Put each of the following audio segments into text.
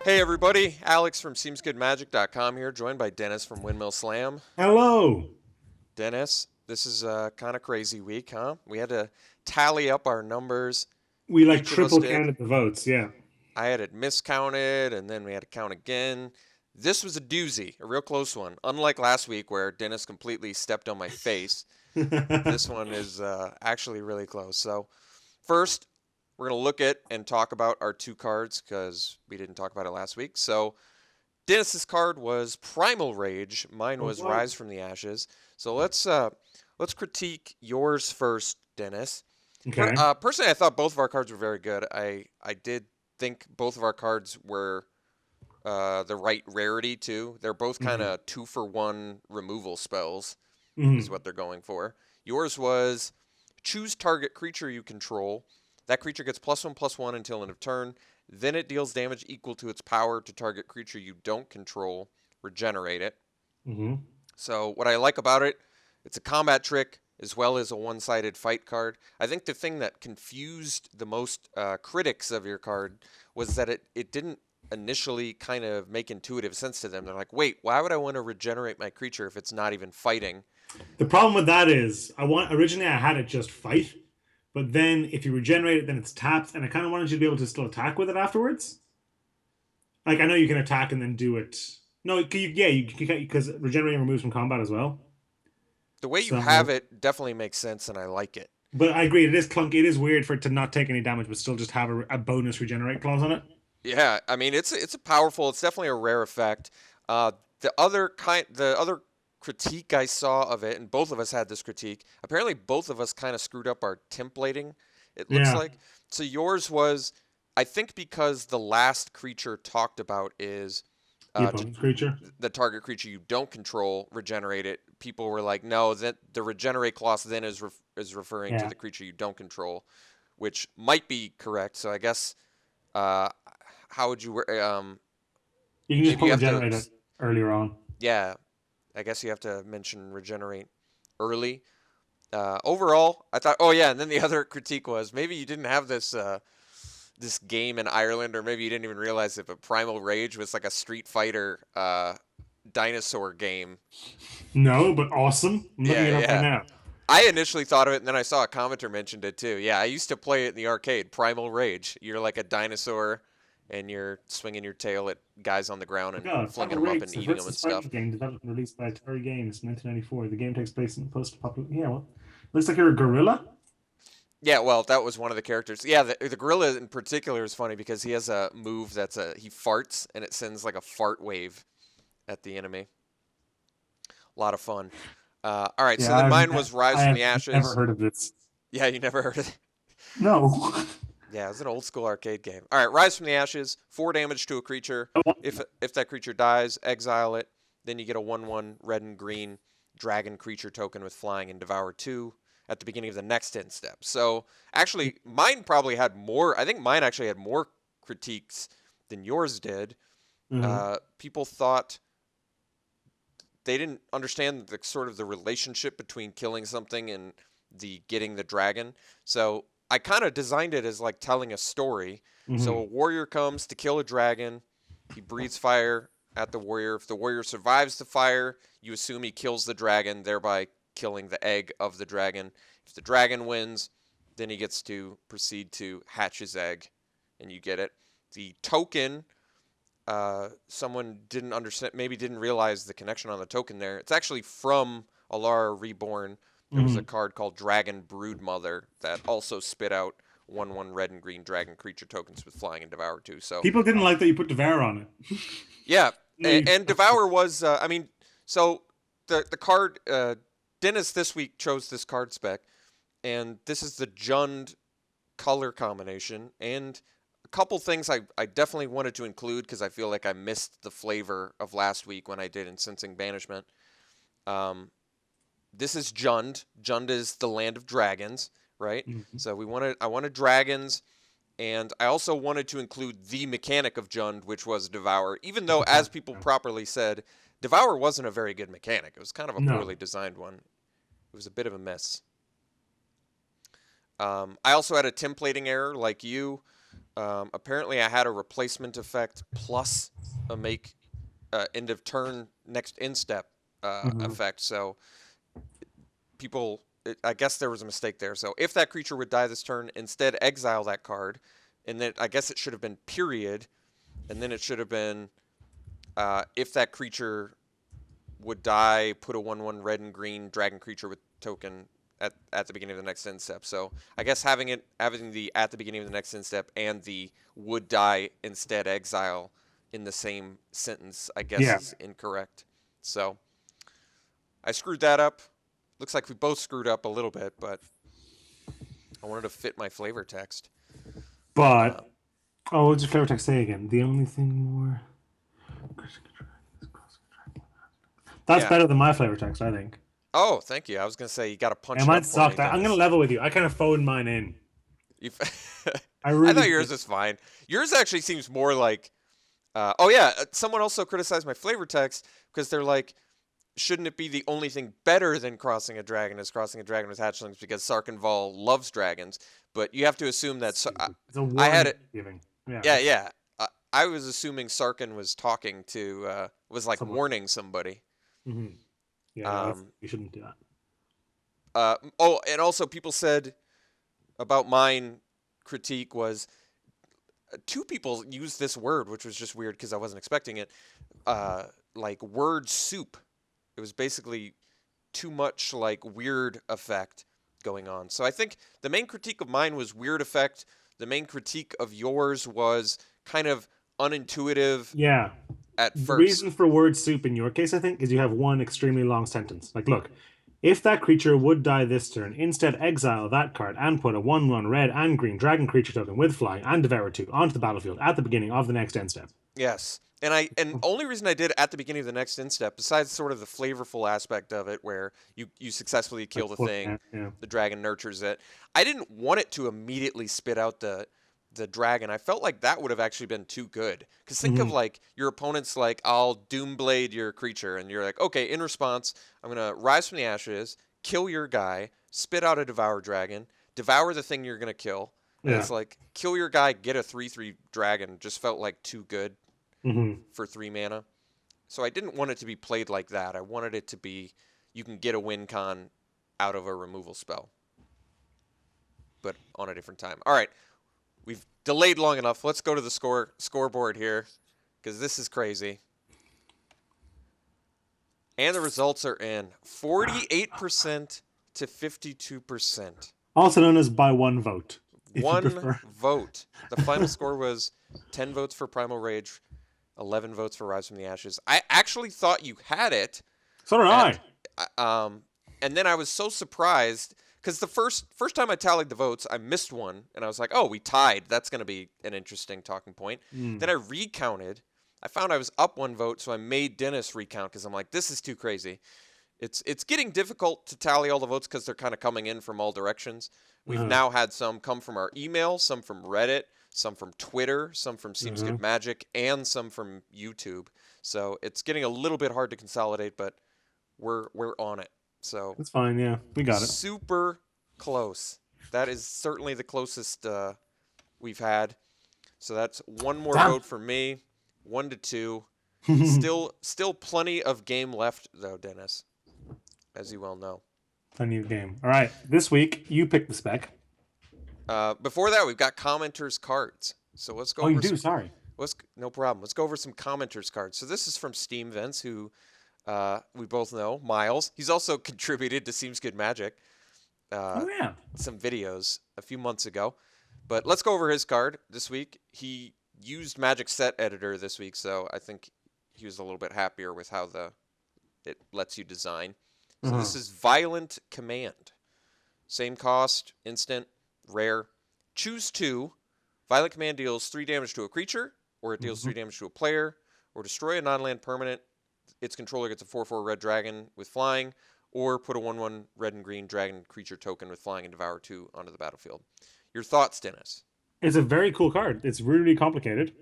Hey everybody, Alex from SeemsGoodMagic.com here, joined by Dennis from Windmill Slam. Hello. Dennis, this is a kind of crazy week, huh? We had to tally up our numbers. We like Each of us triple did. counted the votes. Yeah. I had it miscounted, and then we had to count again. This was a doozy, a real close one. Unlike last week where Dennis completely stepped on my face, this one is actually really close. So, first, we're going to look at and talk about our two cards because we didn't talk about it last week. So, Dennis's card was Primal Rage. Mine Oh, was what? Rise from the Ashes. So let's critique yours first, Dennis. Okay. Personally, I thought both of our cards were very good. I did think both of our cards were the right rarity too. They're both kind hmm of 2-for-1 removal spells, is hmm what they're going for. Yours was choose target creature you control. That creature gets +1/+1 until end of turn. Then it deals damage equal to its power to target creature you don't control. Regenerate it. hmm So what I like about it, it's a combat trick as well as a one-sided fight card. I think the thing that confused the most critics of your card was that it didn't initially kind of make intuitive sense to them. They're like, wait, why would I want to regenerate my creature if it's not even fighting? The problem with that is, originally I had it just fight, but then if you regenerate it, then it's tapped, and I kind of wanted you to be able to still attack with it afterwards. Like I know you can attack and then do it. No, yeah, you can because regenerating removes from combat as well. The way you have So, it definitely makes sense, and I like it. but I agree, it is clunky. It is weird for it to not take any damage, but still just have a bonus regenerate clause on it. Yeah, I mean it's a powerful. It's definitely a rare effect. Uh, the other critique I saw of it, and both of us had this critique. Apparently, both of us kind of screwed up our templating. It looks Yeah, like. So yours was, I think, because the last creature talked about is the to opponent's creature. the target creature you don't control regenerate it. People were like, no, that the regenerate clause then is referring to Yeah. the creature you don't control, which might be correct. So I guess. Uh, how would you You can just maybe put you have to regenerate it earlier on. yeah, I guess you have to mention regenerate early. Overall, I thought, oh yeah, and then the other critique was maybe you didn't have this game in Ireland, or maybe you didn't even realize it, but Primal Rage was like a Street Fighter dinosaur game. No, but awesome. I'm looking Yeah, it up right yeah. now. I initially thought of it, and then I saw a commenter mentioned it too. Yeah, I used to play it in the arcade, Primal Rage. You're like a dinosaur, and you're swinging your tail at guys on the ground Oh and God, flinging Primal them up Rage and is a eating them versus and fighting stuff. game developed and released by Atari Games, 1994. The game takes place in post-popular. Yeah, well, looks like you're a gorilla. Yeah, well, that was one of the characters. Yeah, the gorilla in particular is funny because he has a move he farts and it sends like a fart wave at the enemy. A lot of fun. All right, so Yeah, then mine was I Rise from have the never Ashes. heard of this. Yeah, you never heard of it. No. Yeah, it was an old school arcade game. All right, Rise from the Ashes, 4 damage to a creature. If that creature dies, exile it. Then you get a 1/1 red and green dragon creature token with flying and devour 2 at the beginning of the next end step. So actually, mine probably had more. I think mine actually had more critiques than yours did. Uh-huh. People thought they didn't understand the sort of the relationship between killing something and the getting the dragon. So I kind of designed it as like telling a story. So a hmm warrior comes to kill a dragon. He breathes fire at the warrior. If the warrior survives the fire, you assume he kills the dragon, thereby killing the egg of the dragon. If the dragon wins, then he gets to proceed to hatch his egg, and you get it. The token someone didn't understand, maybe didn't realize the connection on the token there. It's actually from Alara Reborn. There was a hmm card called Dragon Broodmother that also spit out 1/1 red and green dragon creature tokens with flying and devour too. So People didn't like that you put Devour on it. yeah, No, you. and Devour was I mean, so the card Dennis this week chose this card spec, and this is the Jund color combination, and a couple things I definitely wanted to include because I feel like I missed the flavor of last week when I did in Sensing Banishment. Um, this is Jund. Jund is the land of dragons, right? Mhm. So I wanted dragons, and I also wanted to include the mechanic of Jund, which was Devour. Even though, as people properly said, Devour wasn't a very good mechanic. It was kind of a poorly No. designed one. It was a bit of a miss. I also had a templating error, like you. Apparently, I had a replacement effect plus a make end of turn next instep Hmm. effect. So I guess there was a mistake there. So if that creature would die this turn, instead exile that card, and then I guess it should have been period, and then it should have been if that creature would die, put a 1/1 red and green dragon creature with token at the beginning of the next end step. So I guess having the at the beginning of the next end step and the would die instead exile in the same sentence, I guess, Yeah, is incorrect. So I screwed that up. Looks like we both screwed up a little bit, but I wanted to fit my flavor text. but oh, what's your flavor text say again? The only thing more. That's Yeah. better than my flavor text, I think. Oh, thank you. I was gonna say you got to punch It it might up for me, suck. I'm gonna Dennis. level with you. I kind of phoned mine in. You I I really thought yours did. was fine. Yours actually seems more like. Oh yeah, someone also criticized my flavor text because they're like, shouldn't it be the only thing better than crossing a dragon is crossing a dragon with hatchlings because Sarkhanval loves dragons? But you have to assume that Stupid. It's a I had warning it. giving. Yeah, Yeah, it's yeah. I was assuming Sarkhan was talking to was like someone. warning somebody. Hmm. Yeah, no, Um, you shouldn't do that. oh, and also people said about mine critique was two people used this word, which was just weird because I wasn't expecting it. Like word soup. It was basically too much like weird effect going on. So I think the main critique of mine was weird effect. The main critique of yours was kind of unintuitive Yeah. at The first. reason for word soup in your case, I think, is you have one extremely long sentence. Like, look, if that creature would die this turn, instead exile that card and put a 1/1 red and green dragon creature token with flying and devour 2 onto the battlefield at the beginning of the next end step. Yes. And only reason I did at the beginning of the next instep, besides sort of the flavorful aspect of it where you successfully kill Like, the put, thing, yeah. the dragon nurtures it. I didn't want it to immediately spit out the dragon. I felt like that would have actually been too good. Because think of Hmm. like your opponent's like, I'll Doomblade your creature, and you're like, okay, in response, I'm gonna rise from the ashes, kill your guy, spit out a devour dragon, devour the thing you're gonna kill. And Yeah. it's like, kill your guy, get a 3/3 dragon. Just felt like too good Hmm. for 3 mana. So I didn't want it to be played like that. I wanted it to be you can get a win con out of a removal spell, but on a different time. All right, we've delayed long enough. Let's go to the scoreboard here because this is crazy. And the results are in 48% to 52%. Also known as by one vote, if you One prefer. vote. The final score was 10 votes for Primal Rage, 11 votes for Rise from the Ashes. I actually thought you had it So did at I. um and then I was so surprised because the first time I tallied the votes, I missed one and I was like, "Oh, we tied. That's going to be an interesting talking point." Then Mm. I recounted. I found I was up one vote, so I made Dennis recount because I'm like, "This is too crazy." It's getting difficult to tally all the votes because they're kind of coming in from all directions. We've Uh-huh. now had some come from our email, some from Reddit, some from Twitter, some from Uh-huh. SeemsGoodMagic, and some from YouTube. So it's getting a little bit hard to consolidate, but we're on it. So It's fine, yeah. We got it. super close. That is certainly the closest we've had. So that's one more Damn. vote for me, 1-2. Still plenty of game left though, Dennis, as you well know. A new game. All right. This week, you pick the spec. Before that, we've got commenters cards. So let's go Oh, you over do? some. Sorry. Let's no problem. Let's go over some commenters cards. So this is from Steam Vents, who we both know, Miles. He's also contributed to Seems Good Magic. Oh, yeah. Some videos a few months ago. But let's go over his card this week. He used Magic Set Editor this week, so I think he was a little bit happier with how it lets you design. So Uh-huh. this is Violent Command. Same cost, instant, rare. Choose 2. Violent Command deals 3 damage to a creature, or it deals Mhm. 3 damage to a player, or destroy a non-land permanent. Its controller gets a 4/4 red dragon with flying, or put a 1/1 red and green dragon creature token with flying and devour 2 onto the battlefield. Your thoughts, Dennis? It's a very cool card. It's really, really complicated.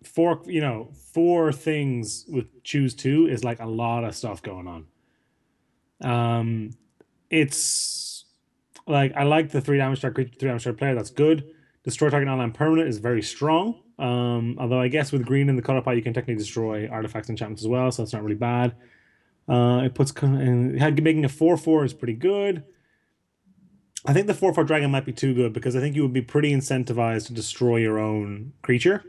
Four things with choose two is like a lot of stuff going on. It's like I like the 3 damage star creature, 3 damage star player. That's good. Destroy target non-land permanent is very strong. Although I guess with green in the color pie, you can technically destroy artifacts and enchantments as well, so that's not really bad. It puts and making a 4/4 is pretty good. I think the 4/4 dragon might be too good because I think you would be pretty incentivized to destroy your own creature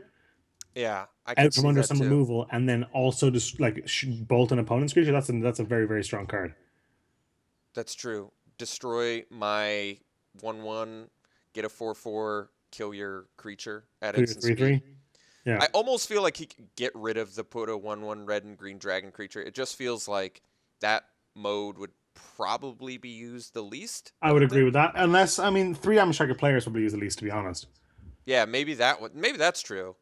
Yeah, I could out from see under that some too. removal, and then also just like bolt an opponent's creature. That's a very very strong card. That's true. Destroy my 1/1, get a 4/4, kill your creature at Clear instant three speed. three. Yeah, I almost feel like he could get rid of the put a 1/1 red and green dragon creature. It just feels like that mode would probably be used the least, I I would would agree think. with that. Unless I mean, three Armor Striker players probably use the least, to be honest. Yeah, maybe that one. Maybe that's true.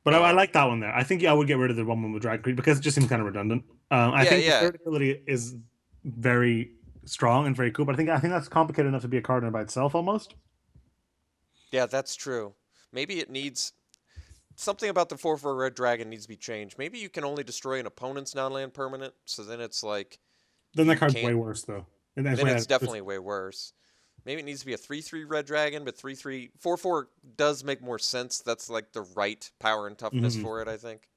But I Um, like that one there. I think I would get rid of the 1/1 with Dragon Creed because it just seems kind of redundant. I yeah, think the yeah, third ability is very strong and very cool, but I think that's complicated enough to be a card in by itself almost. yeah, that's true. Maybe it needs something about the 4/4 red dragon needs to be changed. Maybe you can only destroy an opponent's non-land permanent, so then it's like Then that you card's way can't. worse though. And that's Then way it's definitely way worse. Maybe it needs to be a 3/3 red dragon, but 3/3 4/4 does make more sense. That's like the right power and toughness Mhm. for it, I think.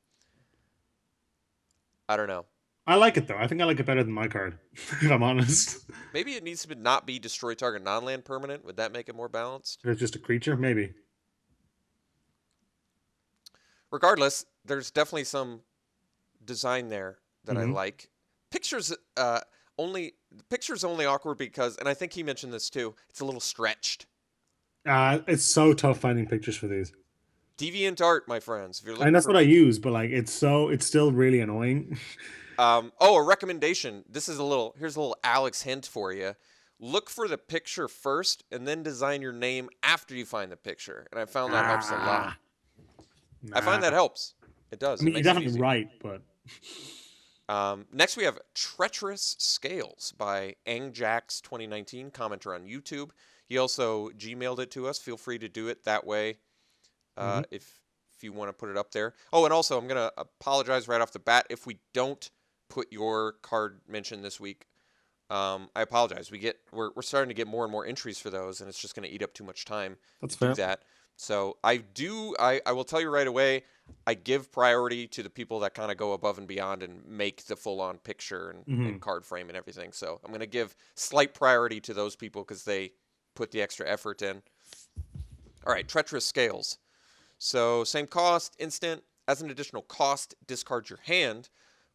I don't know. I like it though. I think I like it better than my card, if I'm honest. Maybe it needs to not be destroy target non-land permanent. Would that make it more balanced? If it's just a creature, maybe. Regardless, there's definitely some design there that I Hmm. like. Pictures only the picture's only awkward because, and I think he mentioned this too, it's a little stretched. It's so tough finding pictures for these. Deviant art, my friends. If you're And looking that's for what I use, but like it's still really annoying. oh, a recommendation. Here's a little Alex hint for you. Look for the picture first and then design your name after you find the picture. And I found that helps a lot. Ah, I find that nah. helps. It I does. It mean, you're makes it definitely easy. right, but Next, we have Treacherous Scales by Angjax 2019, commenter on YouTube. He also Gmailed it to us. Feel free to do it that way Mhm. if you want to put it up there. Oh, and also, I'm going to apologize right off the bat if we don't put your card mentioned this week. I apologize. We're starting to get more and more entries for those, and it's just going to eat up too much time That's to do fair. that. So I will tell you right away. I give priority to the people that kind of go above and beyond and make the full-on picture and Hmm. card frame and everything. So I'm going to give slight priority to those people because they put the extra effort in. All right, Treacherous Scales. So same cost, instant. As an additional cost, discard your hand.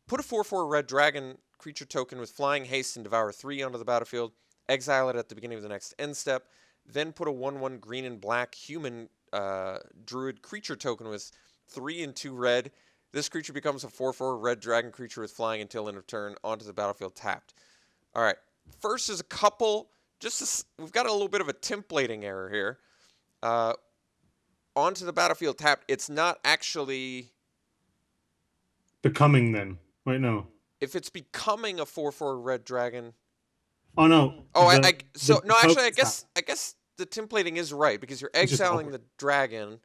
Put a 4/4 red dragon creature token with flying haste and devour 3 onto the battlefield. Exile it at the beginning of the next end step. Then put a 1/1 green and black human druid creature token with 3 and 2 red. This creature becomes a 4/4 red dragon creature with flying until end of turn onto the battlefield tapped. All right. First is a couple. We've got a little bit of a templating error here. Uh, Onto the battlefield tapped. It's not actually Becoming then. Wait, no. if it's becoming a 4/4 red dragon. Oh no. Oh, so The no, actually, tokens tap. I guess the templating is right because you're It's just exiling awkward. the dragon,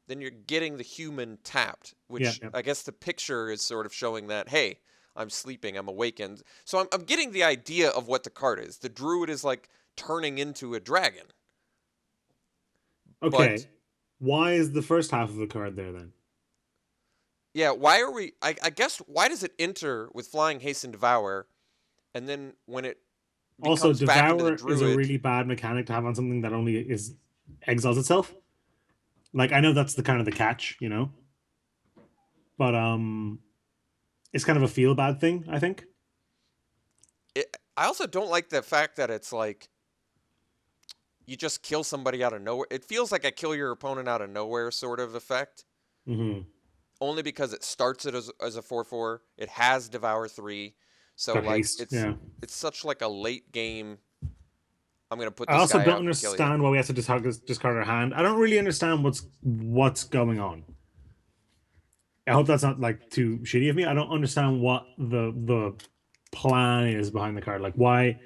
then you're getting the human tapped, Yeah, which yeah. I guess the picture is sort of showing that hey, I'm sleeping, I'm awakened. So I'm getting the idea of what the card is. The druid is like turning into a dragon, but Okay. Why is the first half of the card there then? yeah, why are we? I guess why does it enter with flying haste and devour, and then when it Also, becomes back into the Devour is a druid? really bad mechanic to have on something that only is exiles itself. Like I know that's the kind of the catch, but it's kind of a feel bad thing, I think. I also don't like the fact that it's like you just kill somebody out of nowhere. It feels like a kill your opponent out of nowhere sort of effect. Hmm. Only because it starts it as a 4/4. It has Devour 3. So Got like haste. Yeah. it's such like a late game. I'm gonna put I this also guy don't out and kill you. understand why we have to discard our hand. I don't really understand what's going on. I hope that's not like too shitty of me. I don't understand what the plan is behind the card. Like why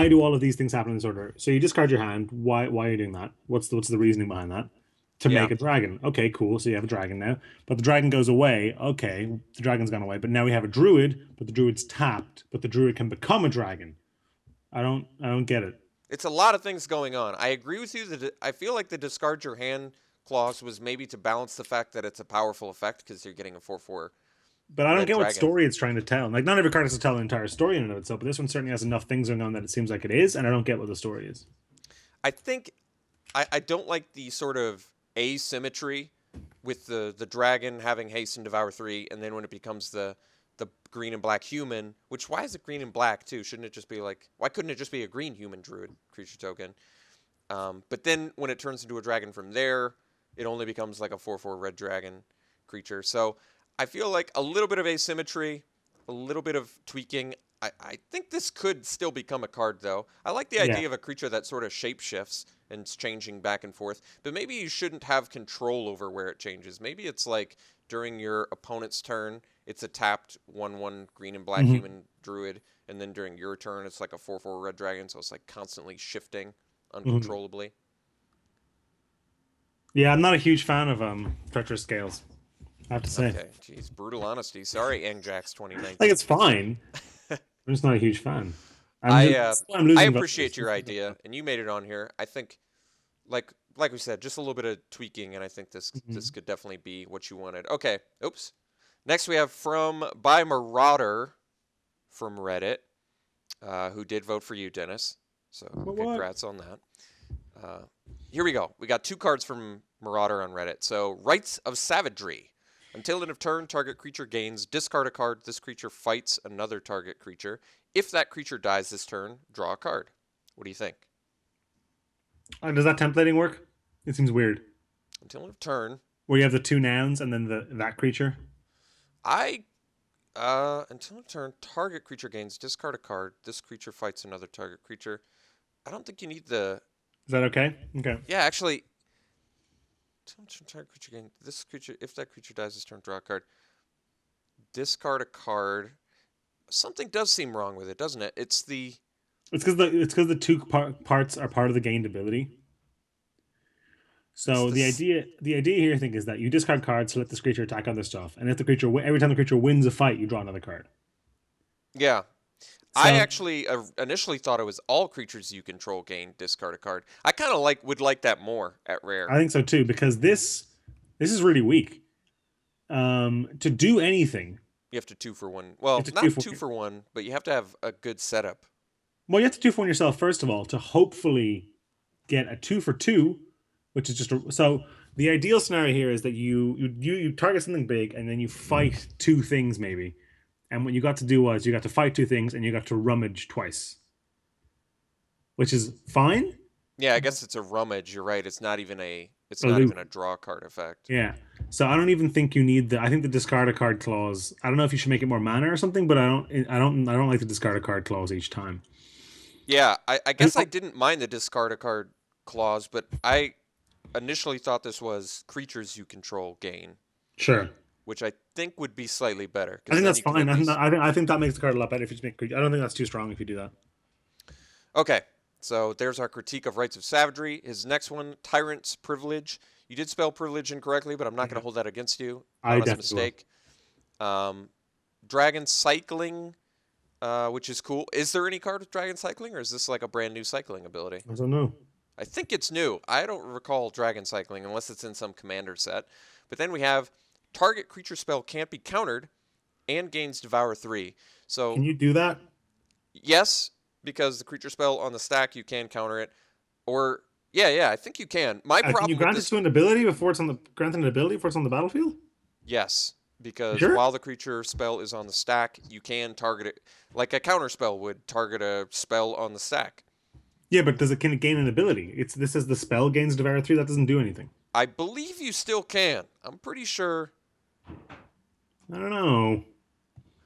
do all of these things happen in this order? So you discard your hand. Why are you doing that? What's the reasoning behind that? To Yeah. make a dragon. Okay, cool. So you have a dragon now, but the dragon goes away. Okay, the dragon's gone away, but now we have a druid, but the druid's tapped, but the druid can become a dragon. I don't get it. It's a lot of things going on. I agree with you that I feel like the discard your hand clause was maybe to balance the fact that it's a powerful effect because you're getting a 4/4 But I don't red get what dragon. story it's trying to tell. Like, not every card has to tell an entire story in and of itself, but this one certainly has enough things going on that it seems like it is, and I don't get what the story is. I think I don't like the sort of asymmetry with the dragon having haste and devour 3, and then when it becomes the green and black human, which why is it green and black too? Shouldn't it just be like, why couldn't it just be a green human druid creature token? But then when it turns into a dragon from there, it only becomes like a 4/4 red dragon creature. So I feel like a little bit of asymmetry, a little bit of tweaking. I think this could still become a card, though. I like the Yeah. idea of a creature that sort of shapeshifts and it's changing back and forth. But maybe you shouldn't have control over where it changes. Maybe it's like during your opponent's turn, it's a tapped 1/1 green and black hmm human druid. And then during your turn, it's like a 4/4 red dragon. So it's like constantly shifting uncontrollably. Yeah, I'm not a huge fan of treacherous scales, I have to say. Okay, jeez, brutal honesty. Sorry, Angjax 2019. Like, it's fine. I'm just not a huge fan. I I'm I losing appreciate voters. your idea, and you made it on here. I think, like we said, just a little bit of tweaking, and I think this Mhm. could definitely be what you wanted. Okay, oops. Next we have by Marauder from Reddit, who did vote for you, Dennis. So What? congrats on that. Uh, Here we go. We got 2 cards from Marauder on Reddit. So Rites of Savagery. Until end of turn, target creature gains. Discard a card. This creature fights another target creature. If that creature dies this turn, draw a card. What do you think? Does that templating work? It seems weird. Until end of turn, Where you have the 2 nouns and then that creature. I until end of turn, target creature gains. Discard a card. This creature fights another target creature. I don't think you need the. Is that okay? Okay. Yeah, actually. Until end of turn, target creature gains. This creature. If that creature dies this turn, draw a card. Discard a card. Something does seem wrong with it, doesn't it? It's It's because the 2 parts are part of the gained ability. it's So the the idea here, I think, is that you discard cards to let this creature attack other stuff, and if the creature every time the creature wins a fight, you draw another card. yeah. I So actually initially thought it was all creatures you control gain discard a card. I kind of would like that more at rare. I think so too, because this is really weak. To do anything, You have to 2-for-1. you Well, have to not 2-for-1, but you have to have a good setup. well, you have to 2 for 1 yourself first of all to hopefully get a 2 for 2, which is just so. The ideal scenario here is that you target something big and then you fight 2 things maybe, and what you got to do was you got to fight 2 things and you got to rummage twice, which is fine. Yeah, I guess it's a rummage. You're right. It's not even A loop. a draw card effect. Yeah. So I don't even think you need I think the discard a card clause. I don't know if you should make it more mana or something, but I don't like the discard a card clause each time. Yeah, I guess I didn't mind the discard a card clause, but I initially thought this was creatures you control gain, Sure. which I think would be slightly better. I think that's fine. At least... I think that makes the card a lot better if you just make. I don't think that's too strong if you do that. Okay, so there's our critique of Rites of Savagery. His next one, Tyrant's Privilege. You did spell privilege incorrectly, but I'm not going to hold that against you. I Honest definitely will. mistake. Dragon Cycling, which is cool. Is there any card with Dragon Cycling, or is this like a brand new cycling ability? I don't know. I think it's new. I don't recall Dragon Cycling unless it's in some commander set. But then we have target creature spell can't be countered and gains Devour 3. So, Can you do that? yes, because the creature spell on the stack, you can counter it. Or, yeah, I think you can. My Can problem you with grant it this, to an ability before it's on the grant an ability before it's on the battlefield? yes, because Sure. while the creature spell is on the stack, you can target it like a counter spell would target a spell on the stack. Yeah, but can it gain an ability? This says the spell gains Devour 3. That doesn't do anything. I believe you still can. I'm pretty sure. I don't know.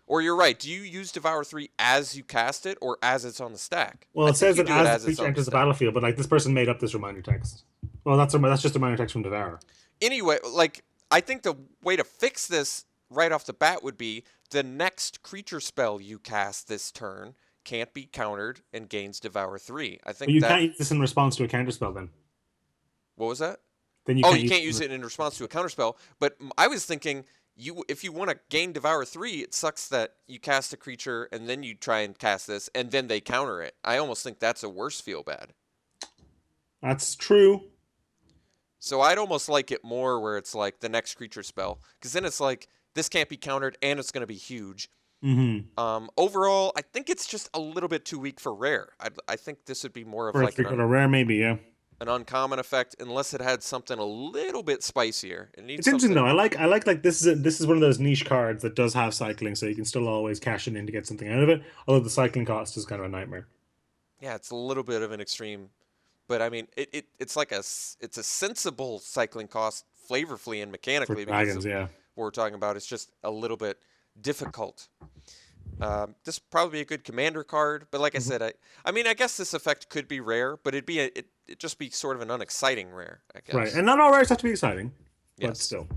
Or you're right. Do you use Devour 3 as you cast it or as it's on the stack? Well, I it think says you that do it as the it's creature on enters the stack. battlefield, but like this person made up this reminder text. Well, that's just a reminder text from Devour. Anyway, like I think the way to fix this right off the bat would be the next creature spell you cast this turn can't be countered and gains Devour 3. I But think you that. can't use this in response to a counterspell then. What was that? Then Oh, you can't use it in response to a counterspell. But I was thinking if you want to gain Devour 3, it sucks that you cast a creature and then you try and cast this and then they counter it. I almost think that's a worse feel bad. That's true. So I'd almost like it more where it's like the next creature spell, because then it's like this can't be countered and it's going to be huge. Overall, I think it's just a little bit too weak for rare. I think this would be more of For a like three-color rare, maybe, yeah. an uncommon effect, unless it had something a little bit spicier. It needs It's interesting something. though. I like this is one of those niche cards that does have cycling, so you can still always cash it in to get something out of it. Although the cycling cost is kind of a nightmare. Yeah, it's a little bit of an extreme, but I mean, it's like it's a sensible cycling cost flavorfully and For mechanically because dragons, of yeah. what we're talking about. It's just a little bit difficult. This would probably be a good commander card, but like I said, I mean, I guess this effect could be rare, but it'd just be sort of an unexciting rare, I guess. Right, and not all rares have to be exciting, but Yes. still.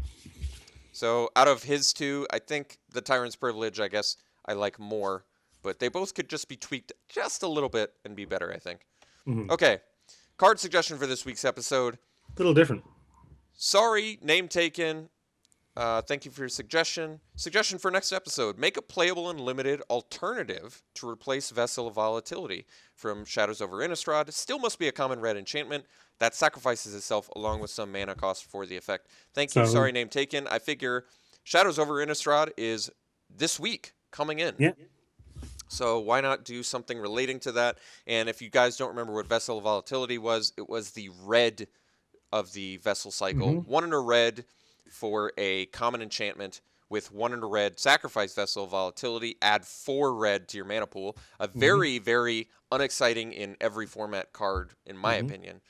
So out of his two, I think the Tyrant's Privilege, I guess, I like more, but they both could just be tweaked just a little bit and be better, I think. Okay, card suggestion for this week's episode. A little different. Sorry, name taken. Thank you for your suggestion. Suggestion for next episode. Make a playable and limited alternative to replace Vessel of Volatility from Shadows over Innistrad. Still must be a common red enchantment that sacrifices itself along with some mana cost for the effect. Thank you. Sorry, name taken. I figure Shadows over Innistrad is this week coming in. Yeah. So why not do something relating to that? And if you guys don't remember what Vessel of Volatility was, it was the red of the Vessel cycle. 1 and a red for a common enchantment with 1 and a red, sacrifice Vessel of Volatility, add 4 red to your mana pool. A very, very unexciting in every format card, in my opinion.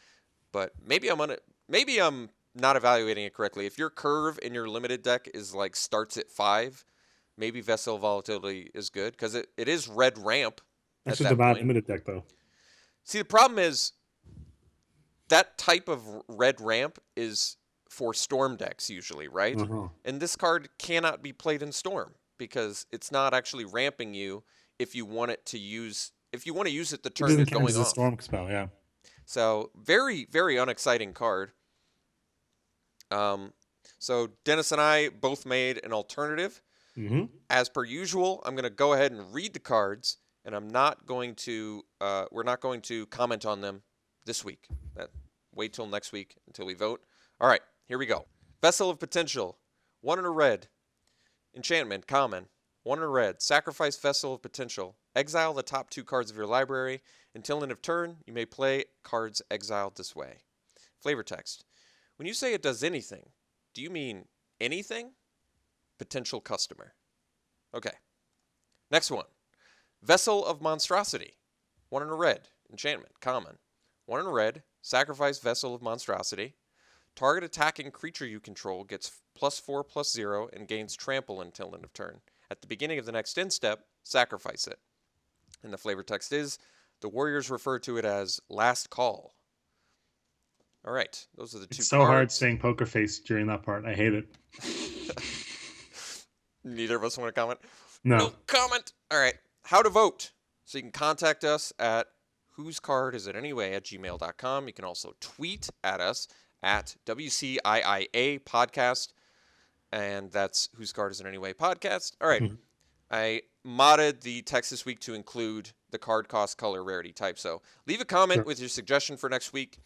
But maybe I'm not evaluating it correctly. If your curve in your limited deck is like starts at 5, maybe Vessel of Volatility is good, because it is red ramp. That's just a bad limited deck, though. See, the problem is that type of red ramp is for Storm decks usually, right? And this card cannot be played in Storm because it's not actually ramping you if you want it to use it the turn it's going off. It's a Storm spell, yeah. So very, very unexciting card. So Dennis and I both made an alternative. As per usual, I'm going to go ahead and read the cards, and I'm not going to. We're not going to comment on them this week. Wait till next week until we vote. All right, here we go. Vessel of Potential, 1 and a red. Enchantment, common, 1 and a red. Sacrifice Vessel of Potential. Exile the top 2 cards of your library. Until end of turn, you may play cards exiled this way. Flavor text. When you say it does anything, do you mean anything? Potential customer. Okay. Next one. Vessel of Monstrosity. 1 and a red. Enchantment, common. 1 and a red. Sacrifice Vessel of Monstrosity. Target attacking creature you control gets +4/+0 and gains trample until end of turn. At the beginning of the next end step, sacrifice it. And the flavor text is, the Warriors refer to it as Last Call. All right, those are the 2 cards. It's so hard saying poker face during that part. I hate it. Neither of us want to comment? No comment. All right, how to vote. So you can contact us at whosecardisitanyway@gmail.com. You can also tweet at us at WCIIA podcast, and that's Whose Card Is It Anyway podcast. All right. I modded the text this week to include the card cost, color, rarity, type. So leave a comment with your suggestion for next week,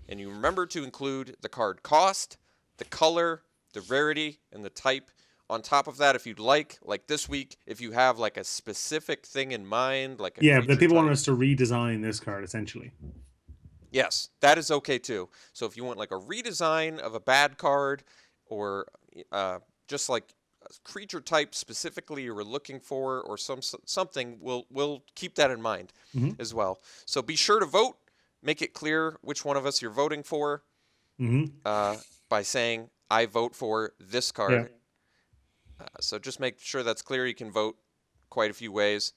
and you remember to include the card cost, the color, the rarity, and the type. On top of that, if you'd like this week, if you have like a specific thing in mind, like the people want us to redesign this card essentially. Yes, that is okay too. So if you want like a redesign of a bad card, or just like a creature type specifically you were looking for, or something, we'll keep that in mind as well. So be sure to vote. Make it clear which one of us you're voting for by saying I vote for this card. Yeah. So just make sure that's clear. You can vote quite a few ways.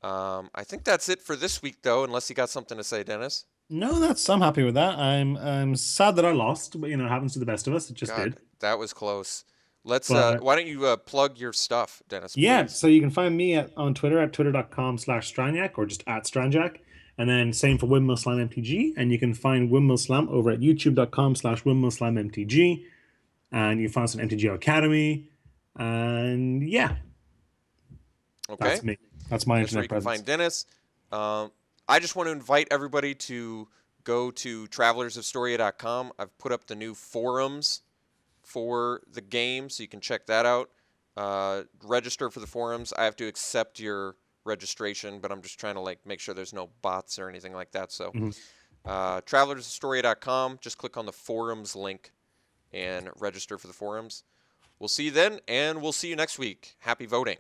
I think that's it for this week, though, unless you got something to say, Dennis. No, I'm happy with that. I'm sad that I lost, but it happens to the best of us. It just did. That was close. Let's. Why don't you plug your stuff, Dennis? Please? Yeah. So you can find me on Twitter at twitter.com/Stranjak, or just at Stranjak. And then same for Windmill Slime MTG. And you can find Windmill Slam over at youtube.com/Windmill Slam MTG. And you can find us on MTG Academy. And yeah, Okay. that's me. That's my That's where internet you can presence. find Dennis. I just want to invite everybody to go to travelersofstoria.com. I've put up the new forums for the game, so you can check that out. Register for the forums. I have to accept your registration, but I'm just trying to like make sure there's no bots or anything like that. So, Mhm. travelersofstoria.com. Just click on the forums link and register for the forums. We'll see you then, and we'll see you next week. Happy voting.